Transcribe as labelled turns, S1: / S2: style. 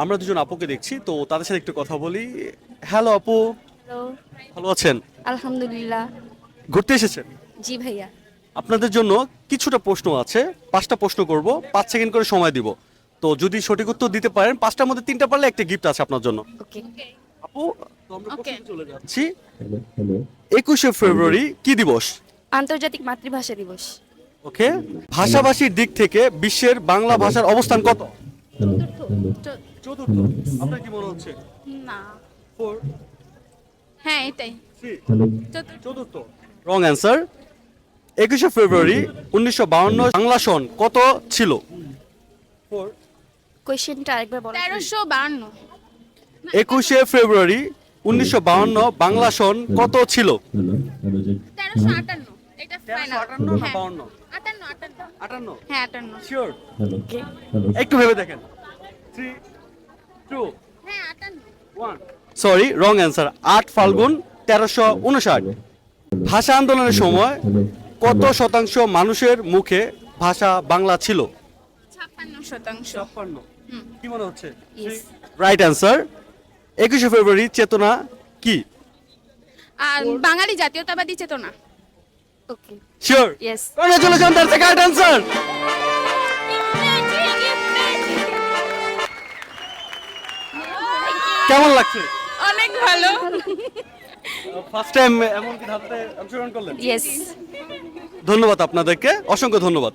S1: আমরা দুজন আপুকে দেখছি, তো তাদের সাথে একটু কথা বলি। হ্যালো আপু,
S2: হ্যালো।
S1: ভালো আছেন?
S2: আলহামদুলিল্লাহ।
S1: ঘুরতে এসেছেন?
S2: জি ভাইয়া।
S1: আপনাদের জন্য কিছুটা প্রশ্ন আছে, 5টা প্রশ্ন করব, 5 সেকেন্ড করে সময় দিব। তো যদি সঠিক উত্তর দিতে পারেন, 5টার মধ্যে 3টা পারলে একটা গিফট আছে আপনার জন্য।
S2: ওকে।
S1: আপু, তো আমরা
S3: Okay.
S1: প্রশ্নে চলে যাচ্ছি। 21শে ফেব্রুয়ারি কি দিবস?
S2: আন্তর্জাতিক মাতৃভাষা দিবস।
S1: ওকে। ভাষাভাষীর দিক থেকে বিশ্বের বাংলা ভাষার অবস্থান কত? চতুর্থ। আপনার কি মনে হচ্ছে?
S3: না
S1: 4,
S3: হ্যাঁ এটাই
S1: 3,
S3: চতুর্থ।
S1: চতুর্থ। Wrong answer. 21শে ফেব্রুয়ারি 1952 বাংলা সন কত ছিল? 4,
S2: কোয়েশ্চেনটা আরেকবার বলো।
S3: 1352
S1: 21শে ফেব্রুয়ারি 1952 বাংলা সন কত ছিল?
S3: 1358 এটা ফাইনাল
S1: 1358 না
S3: হ্যাঁ
S1: 52?
S3: 58
S1: 58?
S3: হ্যাঁ 58
S1: শিওর?
S2: ওকে।
S1: একটু ভেবে দেখেন। 3, 2,
S3: হ্যাঁ 58
S1: 1। Sorry, wrong answer. 8 ফাল্গুন 1359। ভাষা আন্দোলনের সময় কত শতাংশ মানুষের মুখে ভাষা বাংলা ছিল?
S3: 56%
S1: 56।
S3: হুম।
S1: কি মনে হচ্ছে?
S2: Yes.
S1: Right answer. 21শে ফেব্রুয়ারি চেতনা কি?
S3: আর বাঙালি জাতীয়তাবাদী চেতনা
S2: okay.
S1: Sure?
S2: Yes.
S1: Congratulation, that's the correct answer. কেমন লাগছে?
S3: অনেক ভালো
S1: ফার্স্ট টাইম এমন কি ধাঁধাতে অংশগ্রহণ করলেন?
S2: ইয়েস।
S1: ধন্যবাদ আপনাদেরকে, অসংখ্য ধন্যবাদ।